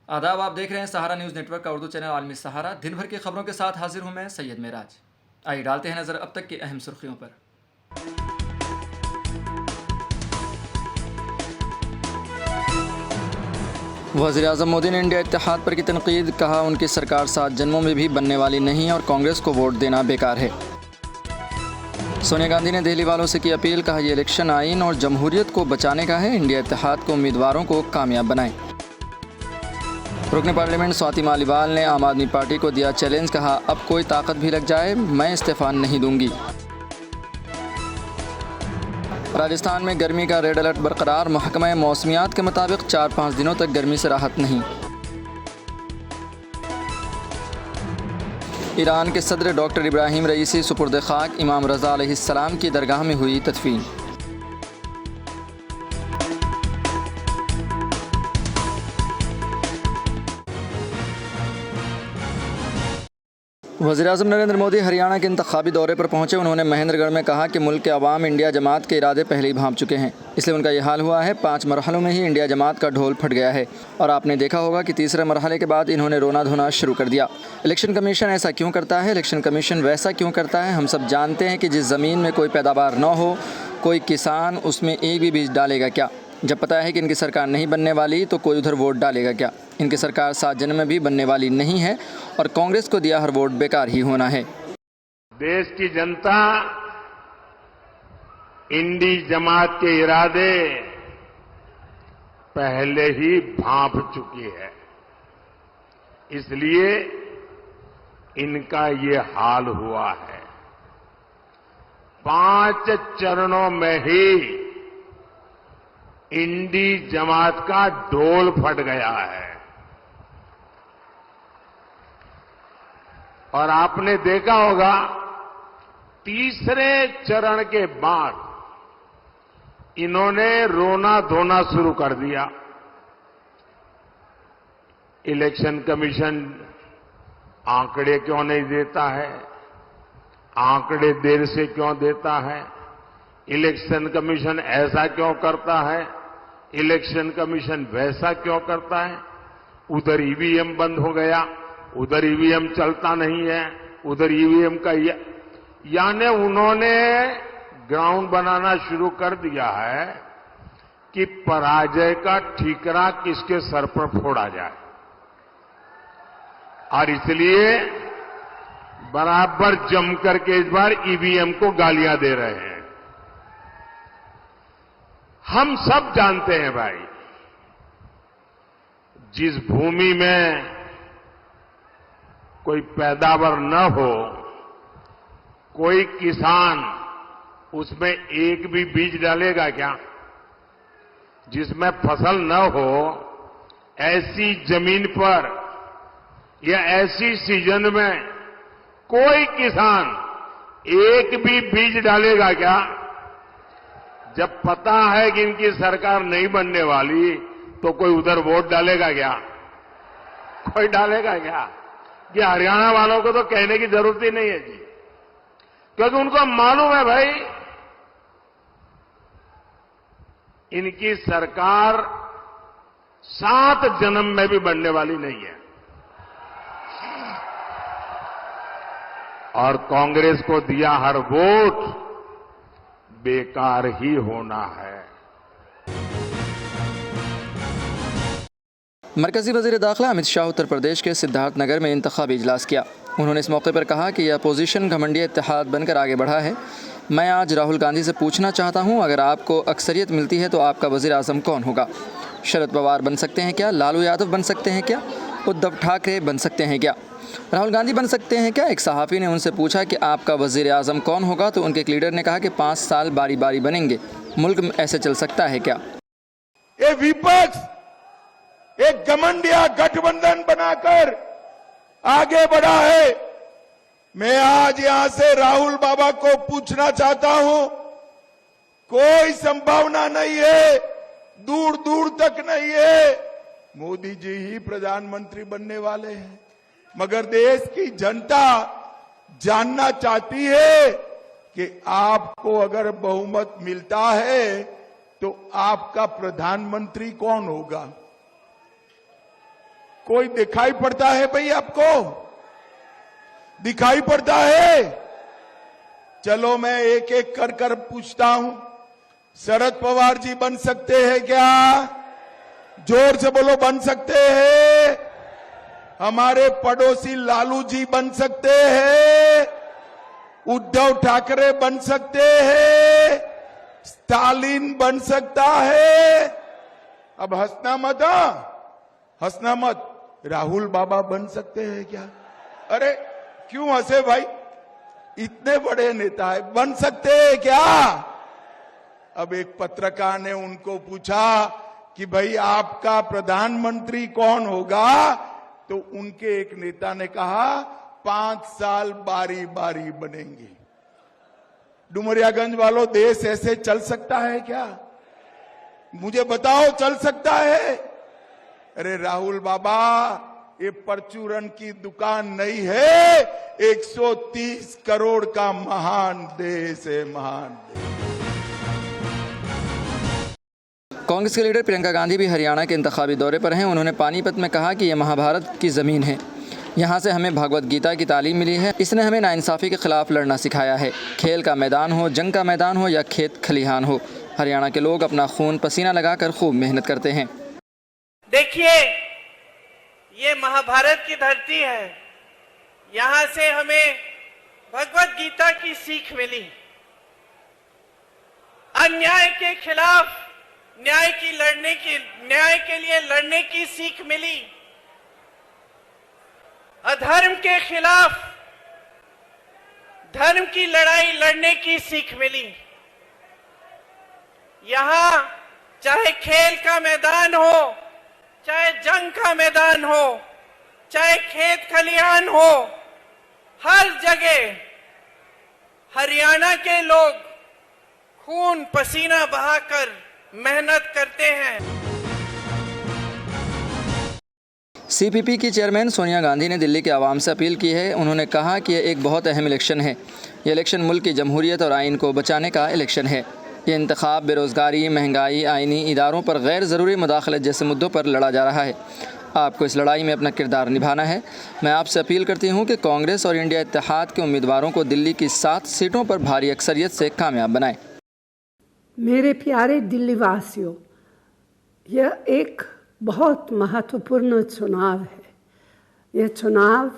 आदाब, आप देख रहे हैं सहारा न्यूज़ नेटवर्क का उर्दू चैनल आलमी सहारा। दिन भर की खबरों के साथ हाजिर हूं मैं सैयद मेराज। आइए डालते हैं नज़र अब तक की अहम सुर्खियों पर। वज़ीर-ए-आज़म मोदी ने इंडिया इत्तेहाद पर की तनकीद, कहा उनकी सरकार 7 जन्मों में भी बनने वाली नहीं और कांग्रेस को वोट देना बेकार है। सोनिया गांधी ने दिल्ली वालों से की अपील, कहा यह इलेक्शन आइन और जमहूरियत को बचाने का है, इंडिया इत्तेहाद को उम्मीदवारों को कामयाब बनाएं। रुकन पार्लियामेंट स्वाति मालीवाल ने आम आदमी पार्टी को दिया चैलेंज, कहा अब कोई ताकत भी लग जाए मैं इस्तीफा नहीं दूंगी। राजस्थान में गर्मी का रेड अलर्ट बरकरार, महकमा मौसमियात के मुताबिक 4-5 दिनों तक गर्मी से राहत नहीं। ईरान के सदर डॉक्टर इब्राहिम रईसी सुपुर्द खाक, इमाम रज़ा अलैहिस्सलाम की दरगाह में हुई तदफीन। वज़ीर-ए-आज़म नरेंद्र मोदी हरियाणा के इंतखाबी दौरे पर पहुंचे। उन्होंने महेंद्रगढ़ में कहा कि मुल्क के अवाम इंडिया जमात के इरादे पहले ही भांप चुके हैं, इसलिए उनका ये हाल हुआ है। 5 मरहलों में ही इंडिया जमात का ढोल फट गया है और आपने देखा होगा कि तीसरे मरहले के बाद इन्होंने रोना धोना शुरू कर दिया। इलेक्शन कमीशन ऐसा क्यों करता है, इलेक्शन कमीशन वैसा क्यों करता है? हम सब जानते हैं कि जिस ज़मीन में कोई पैदावार न हो, कोई किसान उसमें एक भी बीज डालेगा क्या? जब पता है कि इनकी सरकार नहीं बनने वाली तो कोई उधर वोट डालेगा क्या? इनकी सरकार 7 जन्म में भी बनने वाली नहीं है और कांग्रेस को दिया हर वोट बेकार ही होना है। देश की जनता इंडी जमात के इरादे पहले ही भांप चुकी है, इसलिए इनका ये हाल हुआ है। 5 चरणों में ही इंडी जमात का ढोल फट गया है और आपने देखा होगा तीसरे चरण के बाद इन्होंने रोना धोना शुरू कर दिया। इलेक्शन कमीशन आंकड़े क्यों नहीं देता है, आंकड़े देर से क्यों देता है, इलेक्शन कमीशन ऐसा क्यों करता है, इलेक्शन कमीशन वैसा क्यों करता है। उधर ईवीएम बंद हो गया, उधर ईवीएम चलता नहीं है, उधर ईवीएम का यानी उन्होंने ग्राउंड बनाना शुरू कर दिया है कि पराजय का ठीकरा किसके सर पर फोड़ा जाए और इसलिए बराबर जम करके इस बार ईवीएम को गालियां दे रहे हैं। हम सब जानते हैं भाई, जिस भूमि में कोई पैदावार न हो, कोई किसान उसमें एक भी बीज डालेगा क्या? जिसमें फसल न हो ऐसी जमीन पर या ऐसी सीजन में कोई किसान एक भी बीज डालेगा क्या? जब पता है कि इनकी सरकार नहीं बनने वाली तो कोई उधर वोट डालेगा क्या? कोई डालेगा क्या? ये हरियाणा वालों को तो कहने की जरूरत ही नहीं है जी, क्योंकि उनको मालूम है भाई इनकी सरकार 7 जन्म में भी बनने वाली नहीं है और कांग्रेस को दिया हर वोट बेकार ही होना है। मरकजी वज़ीर दाखिला अमित शाह उत्तर प्रदेश के सिद्धार्थनगर में इंतखाबी इजलास किया। उन्होंने इस मौके पर कहा कि यह अपोजिशन घमंडी इत्तेहाद बनकर आगे बढ़ा है। मैं आज राहुल गांधी से पूछना चाहता हूं, अगर आपको अक्सरियत मिलती है तो आपका वज़ीर आज़म कौन होगा? शरद पवार बन सकते हैं क्या? लालू यादव बन सकते हैं क्या? उद्धव ठाकरे बन सकते हैं क्या? राहुल गांधी बन सकते हैं क्या? एक सहाफ़ी ने उनसे पूछा कि आपका वज़ीर आज़म कौन होगा, तो उनके एक लीडर ने कहा कि 5 साल बारी बारी बनेंगे। मुल्क में ऐसे चल सकता है क्या? ये विपक्ष एक घमंडिया गठबंधन बनाकर आगे बढ़ा है। मैं आज यहां से राहुल बाबा को पूछना चाहता हूं, कोई संभावना नहीं है, दूर दूर तक नहीं है, मोदी जी ही प्रधानमंत्री बनने वाले हैं। मगर देश की जनता जानना चाहती है कि आपको अगर बहुमत मिलता है तो आपका प्रधानमंत्री कौन होगा? कोई दिखाई पड़ता है भाई आपको? दिखाई पड़ता है? चलो मैं एक एक कर कर पूछता हूं। शरद पवार जी बन सकते हैं क्या? जोर से बोलो, बन सकते हैं? हमारे पड़ोसी लालू जी बन सकते हैं? उद्धव ठाकरे बन सकते हैं? स्टालिन बन सकता है? अब हंसना मत, हंसना मत। राहुल बाबा बन सकते हैं क्या? अरे क्यों हंसे भाई? इतने बड़े नेता है, बन सकते हैं क्या? अब एक पत्रकार ने उनको पूछा कि भाई आपका प्रधानमंत्री कौन होगा? तो उनके एक नेता ने कहा 5 साल बारी बारी बनेंगे। डुमरियागंज वालों, देश ऐसे चल सकता है क्या? मुझे बताओ, चल सकता है? अरे राहुल बाबा, ये परचूरन की दुकान नहीं है, 130 करोड़ का महान देश है, महान देश। कांग्रेस के लीडर प्रियंका गांधी भी हरियाणा के इंतखाबी दौरे पर हैं। उन्होंने पानीपत में कहा कि यह महाभारत की ज़मीन है, यहाँ से हमें भगवत गीता की तालीम मिली है। इसने हमें नाइंसाफ़ी के खिलाफ लड़ना सिखाया है। खेल का मैदान हो, जंग का मैदान हो या खेत खलिहान हो, हरियाणा के लोग अपना खून पसीना लगाकर खूब मेहनत करते हैं। देखिए, ये महाभारत की धरती है। यहाँ से हमें भगवत गीता की सीख मिली। अन्याय के खिलाफ न्याय के लिए लड़ने की सीख मिली। अधर्म के खिलाफ धर्म की लड़ाई लड़ने की सीख मिली। यहाँ चाहे खेल का मैदान हो, चाहे जंग का मैदान हो, चाहे खेत खलिहान हो, हर जगह हरियाणा के लोग खून पसीना बहाकर मेहनत करते हैं। सीपीपी की चेयरमैन सोनिया गांधी ने दिल्ली के आवाम से अपील की है। उन्होंने कहा कि यह एक बहुत अहम इलेक्शन है। ये इलेक्शन मुल्क की जमहूरियत और आइन को बचाने का इलेक्शन है। ये इंतखाब बेरोज़गारी, महंगाई, आइनी इदारों पर गैर ज़रूरी मुदाखलत जैसे मुद्दों पर लड़ा जा रहा है। आपको इस लड़ाई में अपना किरदार निभाना है। मैं आपसे अपील करती हूँ कि कांग्रेस और इंडिया इत्तेहाद के उम्मीदवारों को दिल्ली की 7 सीटों पर भारी अक्सरियत से कामयाब बनाएं। मेरे प्यारे दिल्ली वासियों, यह एक बहुत महत्वपूर्ण चुनाव है। यह चुनाव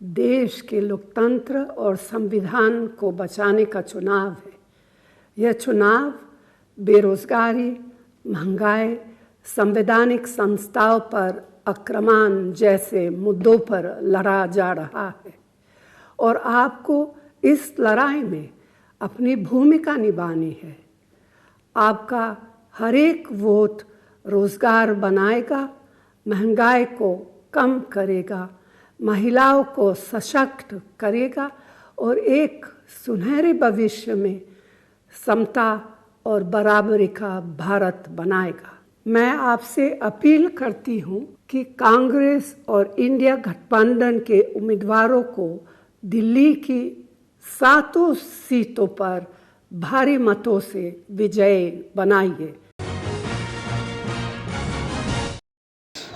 देश के लोकतंत्र और संविधान को बचाने का चुनाव है। यह चुनाव बेरोजगारी, महंगाई, संवैधानिक संस्थाओं पर आक्रमण जैसे मुद्दों पर लड़ा जा रहा है और आपको इस लड़ाई में अपनी भूमिका निभानी है। आपका हर एक वोट रोजगार बनाएगा, महंगाई को कम करेगा, महिलाओं को सशक्त करेगा और एक सुनहरे भविष्य में समता और बराबरी का भारत बनाएगा। मैं आपसे अपील करती हूं कि कांग्रेस और इंडिया गठबंधन के उम्मीदवारों को दिल्ली की 7 सीटों पर भारी मतों से विजयी बनाइए।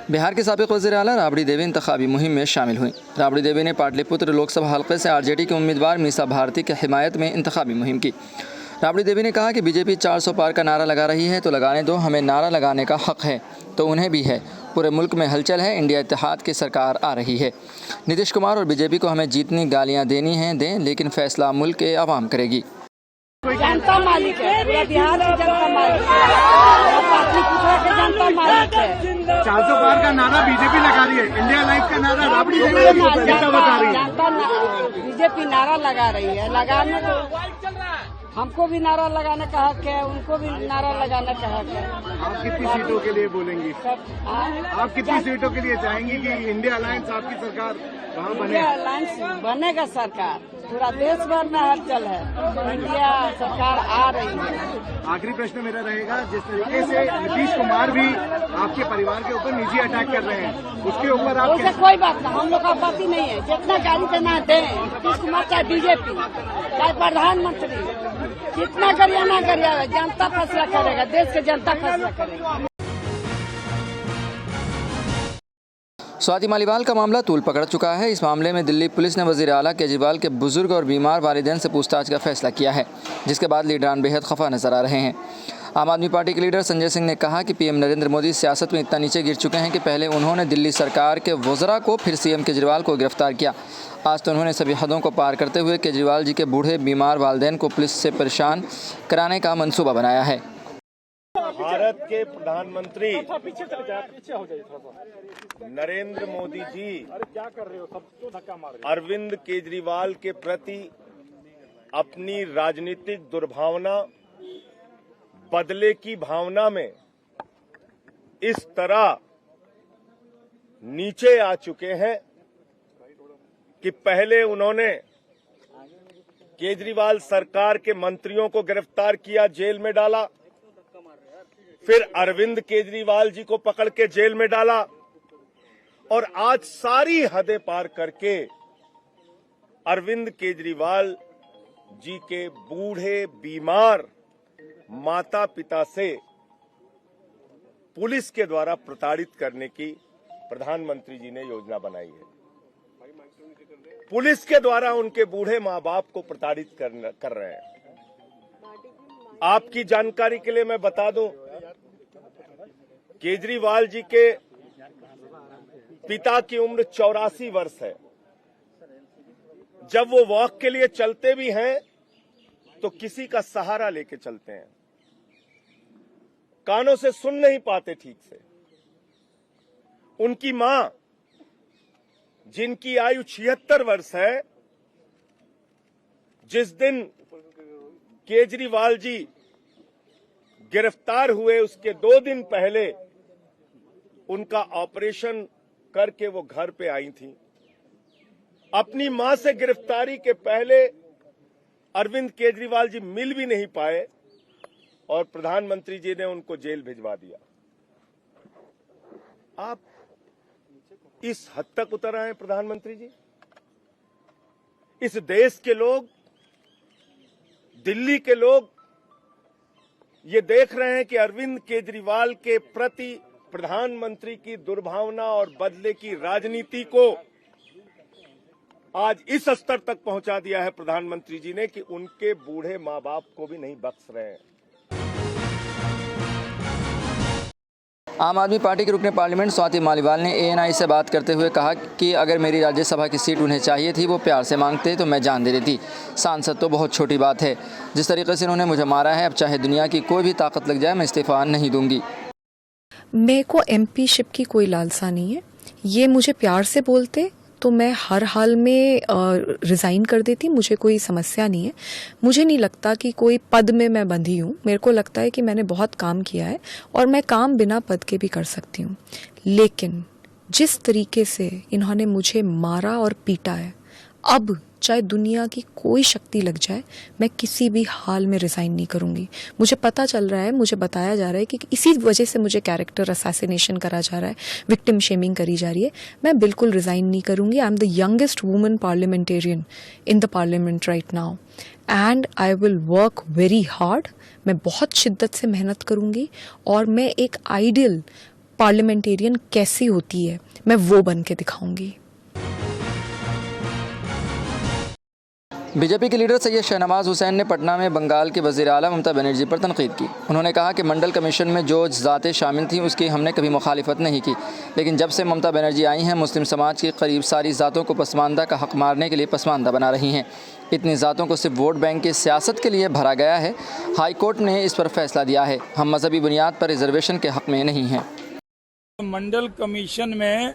बिहार के साबिक़ वज़ीर आला राबड़ी देवी इंतखाबी मुहिम में शामिल हुई। राबड़ी देवी ने पाटलिपुत्र लोकसभा हल्के से आरजेडी के उम्मीदवार मीसा भारती की हिमायत में इंतखाबी मुहिम की। राबड़ी देवी ने कहा कि बीजेपी 400 पार का नारा लगा रही है तो लगाने दो, हमें नारा लगाने का हक है तो उन्हें भी है। पूरे मुल्क में हलचल है, इंडिया इत्तेहाद की सरकार आ रही है। नीतीश कुमार और बीजेपी को हमें जितनी गालियाँ देनी हैं दें, लेकिन फैसला मुल्क के अवाम करेगी। जनता मालिक है, पूरा बिहार की जनता मालिक है, पाटलिपुत्र की जनता मालिक है। 400 पार का नारा बीजेपी लगा रही है, इंडिया लाइफ का नारा राबड़ी देवी बता रही है। जनता बीजेपी नारा लगा रही है, लगाने को हमको भी नारा लगाने का हक है, उनको भी नारा लगाने का हक है। आप कितनी सीटों के लिए बोलेंगी? आप कितनी सीटों के लिए चाहेंगी कि इंडिया अलायंस आपकी सरकार वहाँ बने? इंडिया अलायंस बनेगा सरकार, पूरा देश भर में हलचल है, इंडिया सरकार आ रही है। आखिरी प्रश्न मेरा रहेगा, जिस तरीके से नीतीश कुमार भी आपके परिवार के ऊपर निजी अटैक कर रहे हैं, उसके ऊपर आप उससे कोई बात नहीं, हम लोग का आपत्ति नहीं है। जितना गाली देना दें, नीतीश कुमार चाहे बीजेपी चाहे प्रधानमंत्री, जितना करिए ना करिए, जनता फैसला करेगा, देश के जनता फैसला करेगा। स्वाति मालीवाल का मामला तूल पकड़ चुका है। इस मामले में दिल्ली पुलिस ने वज़ीर आला केजरीवाल के बुजुर्ग और बीमार वालिदैन से पूछताछ का फैसला किया है, जिसके बाद लीडरान बेहद खफा नजर आ रहे हैं। आम आदमी पार्टी के लीडर संजय सिंह ने कहा कि पीएम नरेंद्र मोदी सियासत में इतना नीचे गिर चुके हैं कि पहले उन्होंने दिल्ली सरकार के वज़रा को, फिर सीएम केजरीवाल को गिरफ्तार किया। आज तो उन्होंने सभी हदों को पार करते हुए केजरीवाल जी के बूढ़े बीमार वालिदैन को पुलिस से परेशान कराने का मंसूबा बनाया है। भारत के प्रधानमंत्री नरेंद्र मोदी जी अरविंद केजरीवाल के प्रति अपनी राजनीतिक दुर्भावना, बदले की भावना में इस तरह नीचे आ चुके हैं कि पहले उन्होंने केजरीवाल सरकार के मंत्रियों को गिरफ्तार किया, जेल में डाला, फिर अरविंद केजरीवाल जी को पकड़ के जेल में डाला और आज सारी हदें पार करके अरविंद केजरीवाल जी के बूढ़े बीमार माता पिता से पुलिस के द्वारा प्रताड़ित करने की प्रधानमंत्री जी ने योजना बनाई है। पुलिस के द्वारा उनके बूढ़े मां बाप को प्रताड़ित कर रहे हैं। आपकी जानकारी के लिए मैं बता दूं, केजरीवाल जी के पिता की उम्र 84 वर्ष है। जब वो वॉक के लिए चलते भी हैं तो किसी का सहारा लेके चलते हैं, कानों से सुन नहीं पाते ठीक से। उनकी मां, जिनकी आयु 76 वर्ष है, जिस दिन केजरीवाल जी गिरफ्तार हुए उसके 2 दिन पहले उनका ऑपरेशन करके वो घर पे आई थी। अपनी मां से गिरफ्तारी के पहले अरविंद केजरीवाल जी मिल भी नहीं पाए और प्रधानमंत्री जी ने उनको जेल भिजवा दिया। आप इस हद तक उतर आए प्रधानमंत्री जी। इस देश के लोग, दिल्ली के लोग ये देख रहे हैं कि अरविंद केजरीवाल के प्रति प्रधानमंत्री की दुर्भावना और बदले की राजनीति को आज इस स्तर तक पहुंचा दिया है प्रधानमंत्री जी ने कि उनके बूढ़े मां बाप को भी नहीं बख्श रहे हैं। आम आदमी पार्टी के रुकने पार्लियामेंट स्वाति मालीवाल ने एएनआई से बात करते हुए कहा कि अगर मेरी राज्यसभा की सीट उन्हें चाहिए थी, वो प्यार से मांगते तो मैं जान दे देती। सांसद तो बहुत छोटी बात है। जिस तरीके से उन्होंने मुझे मारा है, अब चाहे दुनिया की कोई भी ताकत लग जाए, मैं इस्तीफा नहीं दूंगी। मेरे को एमपी शिप की कोई लालसा नहीं है। ये मुझे प्यार से बोलते तो मैं हर हाल में रिज़ाइन कर देती, मुझे कोई समस्या नहीं है। मुझे नहीं लगता कि कोई पद में मैं बंधी हूँ। मेरे को लगता है कि मैंने बहुत काम किया है और मैं काम बिना पद के भी कर सकती हूँ। लेकिन जिस तरीके से इन्होंने मुझे मारा और पीटा है, अब चाहे दुनिया की कोई शक्ति लग जाए, मैं किसी भी हाल में रिज़ाइन नहीं करूंगी। मुझे पता चल रहा है, मुझे बताया जा रहा है कि इसी वजह से मुझे कैरेक्टर असैसिनेशन करा जा रहा है, विक्टिम शेमिंग करी जा रही है। मैं बिल्कुल रिज़ाइन नहीं करूंगी। I am the youngest woman parliamentarian in the parliament right now and I will work very hard. मैं बहुत शिद्दत से मेहनत करूंगी और मैं एक आइडियल पार्लियामेंटेरियन कैसी होती है, मैं वो बन के दिखाऊंगी। बीजेपी के लीडर सैयद शहनवाज हुसैन ने पटना में बंगाल के वज़ीर आला ममता बनर्जी पर तनकीद की। उन्होंने कहा कि मंडल कमीशन में जो ज़ातें शामिल थीं उसकी हमने कभी मुखालिफत नहीं की, लेकिन जब से ममता बनर्जी आई हैं, मुस्लिम समाज की करीब सारी ज़ातों को पसमानदा का हक़ मारने के लिए पसमानदा बना रही हैं। इतनी ज़ातों को सिर्फ वोट बैंक की सियासत के लिए भरा गया है। हाई कोर्ट ने इस पर फैसला दिया है। हम मजहबी बुनियाद पर रिजर्वेशन के हक़ में नहीं हैं। मंडल कमीशन में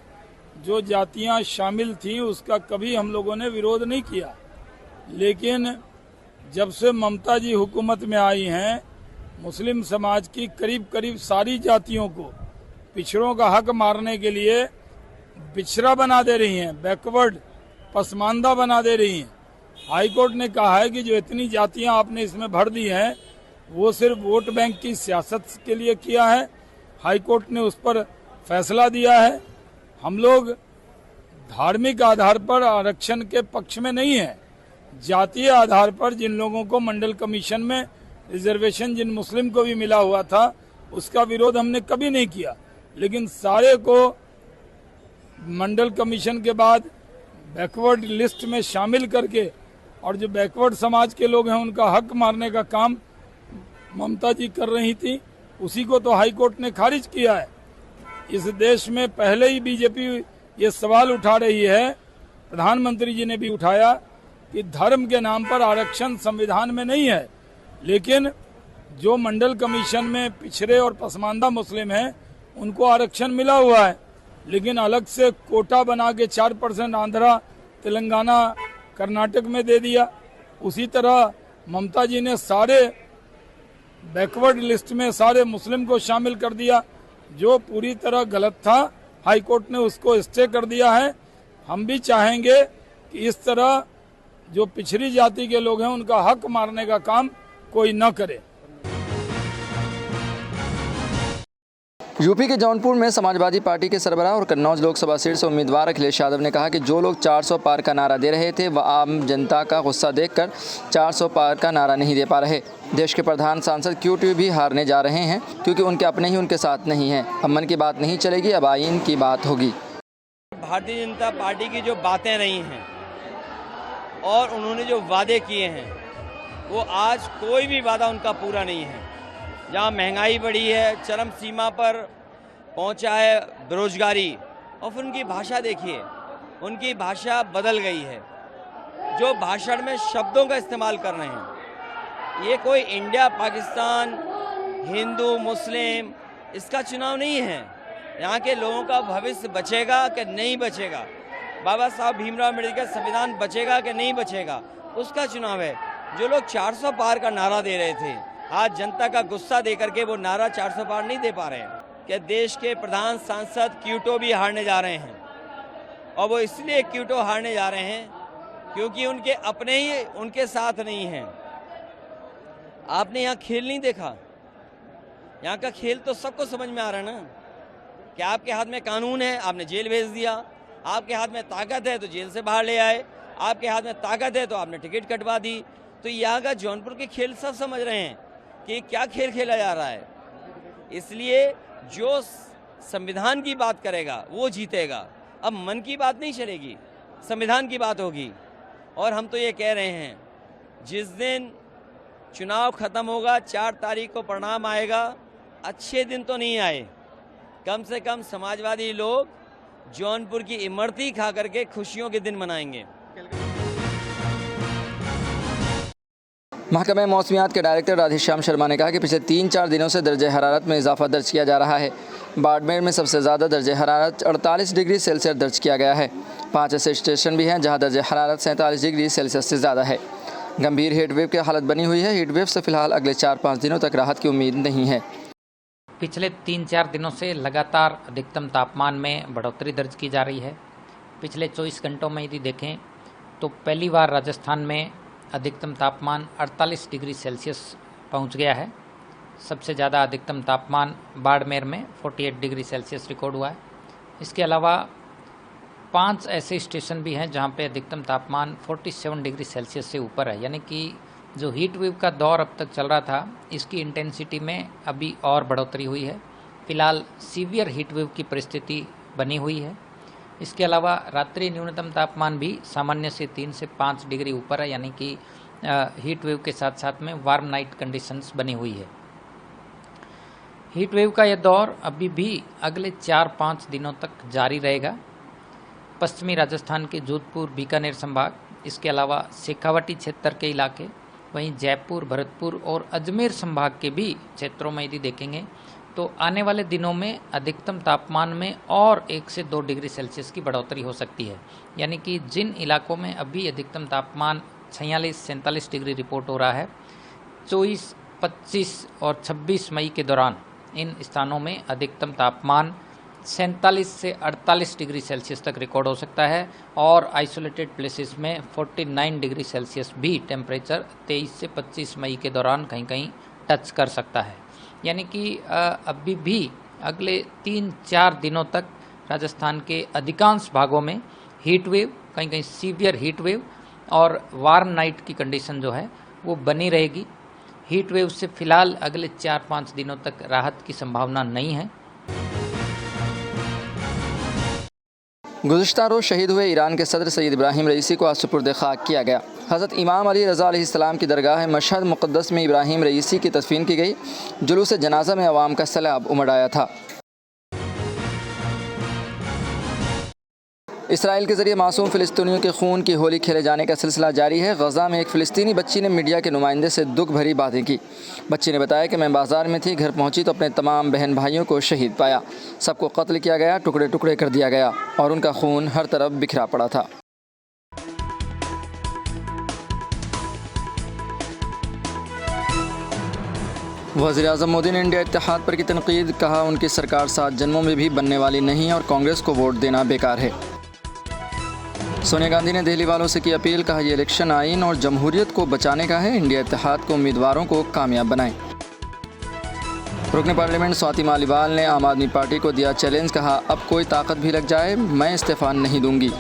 जो जातियाँ शामिल थीं उसका कभी हम लोगों ने विरोध नहीं किया, लेकिन जब से ममता जी हुकूमत में आई हैं, मुस्लिम समाज की करीब करीब सारी जातियों को पिछड़ों का हक मारने के लिए पिछड़ा बना दे रही हैं, बैकवर्ड पसमानदा बना दे रही हैं। हाई कोर्ट ने कहा है कि जो इतनी जातियां आपने इसमें भर दी हैं वो सिर्फ वोट बैंक की सियासत के लिए किया है। हाई कोर्ट ने उस पर फैसला दिया है। हम लोग धार्मिक आधार पर आरक्षण के पक्ष में नहीं है। जातीय आधार पर जिन लोगों को मंडल कमीशन में रिजर्वेशन जिन मुस्लिम को भी मिला हुआ था उसका विरोध हमने कभी नहीं किया, लेकिन सारे को मंडल कमीशन के बाद बैकवर्ड लिस्ट में शामिल करके और जो बैकवर्ड समाज के लोग हैं उनका हक मारने का काम ममता जी कर रही थी, उसी को तो हाई कोर्ट ने खारिज किया है। इस देश में पहले ही बीजेपी ये सवाल उठा रही है, प्रधानमंत्री जी ने भी उठाया कि धर्म के नाम पर आरक्षण संविधान में नहीं है, लेकिन जो मंडल कमीशन में पिछड़े और पसमानदा मुस्लिम हैं उनको आरक्षण मिला हुआ है, लेकिन अलग से कोटा बना के 4% आंध्रा, तेलंगाना, कर्नाटक में दे दिया। उसी तरह ममता जी ने सारे बैकवर्ड लिस्ट में सारे मुस्लिम को शामिल कर दिया, जो पूरी तरह गलत था। हाई कोर्ट ने उसको स्टे कर दिया है। हम भी चाहेंगे कि इस तरह जो पिछड़ी जाति के लोग हैं उनका हक मारने का काम कोई न करे। यूपी के जौनपुर में समाजवादी पार्टी के सरबराह और कन्नौज लोकसभा सीट से उम्मीदवार अखिलेश यादव ने कहा कि जो लोग 400 पार का नारा दे रहे थे वह आम जनता का गुस्सा देखकर 400 पार का नारा नहीं दे पा रहे। देश के प्रधान सांसद QT भी हारने जा रहे हैं क्योंकि उनके अपने ही उनके साथ नहीं हैं। अब मन की बात नहीं चलेगी, अब आईन की बात होगी। भारतीय जनता पार्टी की जो बातें रही हैं और उन्होंने जो वादे किए हैं वो आज कोई भी वादा उनका पूरा नहीं है। जहाँ महंगाई बढ़ी है, चरम सीमा पर पहुँचा है बेरोजगारी, और फिर उनकी भाषा देखिए, उनकी भाषा बदल गई है। जो भाषण में शब्दों का इस्तेमाल कर रहे हैं, ये कोई इंडिया पाकिस्तान, हिंदू मुस्लिम इसका चुनाव नहीं है। यहाँ के लोगों का भविष्य बचेगा कि नहीं बचेगा, बाबा साहब भीमराव अम्बेडकर संविधान बचेगा कि नहीं बचेगा, उसका चुनाव है। जो लोग 400 पार का नारा दे रहे थे, आज जनता का गुस्सा देकर के वो नारा 400 पार नहीं दे पा रहे हैं। कि देश के प्रधान सांसद QT भी हारने जा रहे हैं, और वो इसलिए QT हारने जा रहे हैं क्योंकि उनके अपने ही उनके साथ नहीं हैं। आपने यहाँ खेल नहीं देखा, यहाँ का खेल तो सबको समझ में आ रहा है ना कि आपके हाथ में कानून है, आपने जेल भेज दिया, आपके हाथ में ताकत है तो जेल से बाहर ले आए, आपके हाथ में ताकत है तो आपने टिकट कटवा दी। तो यहाँ का जौनपुर के खेल सब समझ रहे हैं कि क्या खेल खेला जा रहा है। इसलिए जो संविधान की बात करेगा वो जीतेगा। अब मन की बात नहीं चलेगी, संविधान की बात होगी। और हम तो ये कह रहे हैं, जिस दिन चुनाव खत्म होगा, 4 तारीख को परिणाम आएगा, अच्छे दिन तो नहीं आए, कम से कम समाजवादी लोग जौनपुर की इमरती खा करके खुशियों के दिन मनाएंगे। महकमे मौसमियात के डायरेक्टर राधेश्याम शर्मा ने कहा कि पिछले 3-4 दिनों से दर्जे हरारत में इजाफा दर्ज किया जा रहा है। बाड़मेर में सबसे ज़्यादा दर्जे हरारत 48 डिग्री सेल्सियस दर्ज किया गया है। 5 ऐसे स्टेशन भी हैं जहां दर्जे हरारत 47 डिग्री सेल्सियस से ज़्यादा है। गंभीर हीटवेव की हालत बनी हुई है। हीटवेव से फिलहाल अगले 4-5 दिनों तक राहत की उम्मीद नहीं है। पिछले 3-4 दिनों से लगातार अधिकतम तापमान में बढ़ोतरी दर्ज की जा रही है। पिछले 24 घंटों में यदि देखें तो पहली बार राजस्थान में अधिकतम तापमान 48 डिग्री सेल्सियस पहुंच गया है। सबसे ज़्यादा अधिकतम तापमान बाड़मेर में 48 डिग्री सेल्सियस रिकॉर्ड हुआ है। इसके अलावा 5 ऐसे स्टेशन भी हैं जहां पे अधिकतम तापमान 47 डिग्री सेल्सियस से ऊपर है। यानी कि जो हीट वेव का दौर अब तक चल रहा था, इसकी इंटेंसिटी में अभी और बढ़ोतरी हुई है। फिलहाल सीवियर हीट वेव की परिस्थिति बनी हुई है। इसके अलावा रात्रि न्यूनतम तापमान भी सामान्य से 3 से 5 डिग्री ऊपर है, यानी कि हीट वेव के साथ साथ में वार्म नाइट कंडीशंस बनी हुई है। हीट वेव का यह दौर अभी भी अगले 4-5 दिनों तक जारी रहेगा। पश्चिमी राजस्थान के जोधपुर, बीकानेर संभाग, इसके अलावा शेखावाटी क्षेत्र के इलाके, वहीं जयपुर, भरतपुर और अजमेर संभाग के भी क्षेत्रों में यदि देखेंगे तो आने वाले दिनों में अधिकतम तापमान में और 1 से 2 डिग्री सेल्सियस की बढ़ोतरी हो सकती है। यानी कि जिन इलाकों में अभी अधिकतम तापमान 46-47 डिग्री रिपोर्ट हो रहा है, 24, 25 और 26 मई के दौरान इन स्थानों में अधिकतम तापमान 47 से 48 डिग्री सेल्सियस तक रिकॉर्ड हो सकता है और आइसोलेटेड प्लेसेस में 49 डिग्री सेल्सियस भी टेम्परेचर 23 से 25 मई के दौरान कहीं कहीं टच कर सकता है। यानी कि अभी भी अगले 3-4 दिनों तक राजस्थान के अधिकांश भागों में हीट वेव, कहीं कहीं सीवियर हीट वेव और वार्म नाइट की कंडीशन जो है वो बनी रहेगी। हीट वेव से फिलहाल अगले 4-5 दिनों तक राहत की संभावना नहीं है। गुज़िश्ता रोज़ शहीद हुए ईरान के सदर सैयद इब्राहिम रईसी को आज सुपुर्द खाक किया गया। हज़रत इमाम अली रज़ा अलैहिस्सलाम की दरगाह मशहद मुक़द्दस में इब्राहिम रईसी की तदफ़ीन की गई। जुलूस जनाज़ा में अवाम का सैलाब उमड़ आया था। इसराइल के ज़रिए मासूम फ़िलिस्तीनियों के खून की होली खेले जाने का सिलसिला जारी है। गज़ा में एक फ़िलिस्तीनी बच्ची ने मीडिया के नुमाइंदे से दुख भरी बातें की। बच्ची ने बताया कि मैं बाज़ार में थी, घर पहुंची तो अपने तमाम बहन भाइयों को शहीद पाया। सबको कत्ल किया गया, टुकड़े टुकड़े कर दिया गया और उनका खून हर तरफ बिखरा पड़ा था। वज़ीर-ए-आज़म मोदी ने इंडिया इत्तेहाद पर की तनकीद, कहा उनकी सरकार 7 जन्मों में भी बनने वाली नहीं और कांग्रेस को वोट देना बेकार है। सोनिया गांधी ने दिल्ली वालों से की अपील, कहा यह इलेक्शन आइन और जमहूरियत को बचाने का है, इंडिया इत्तेहाद को उम्मीदवारों को कामयाब बनाएं। रुकन पार्लियामेंट स्वाति मालीवाल ने आम आदमी पार्टी को दिया चैलेंज, कहा अब कोई ताकत भी लग जाए मैं इस्तीफा नहीं दूंगी।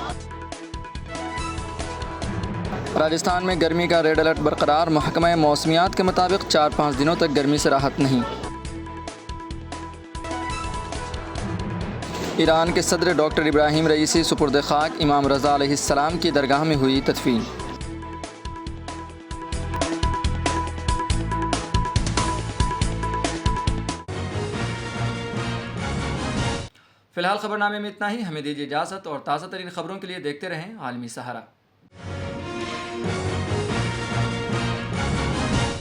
राजस्थान में गर्मी का रेड अलर्ट बरकरार, महकमा मौसमियात के मुताबिक 4-5 दिनों तक गर्मी से राहत नहीं। ईरान के सदर डॉक्टर इब्राहिम रईसी सुपुर्द खाक, इमाम रज़ा अलैहिस्सलाम की दरगाह में हुई तदफ़ीन। फ़िलहाल खबरनामे में इतना ही। हमें दीजिए इजाज़त और ताज़ा तरीन खबरों के लिए देखते रहें आलमी सहारा।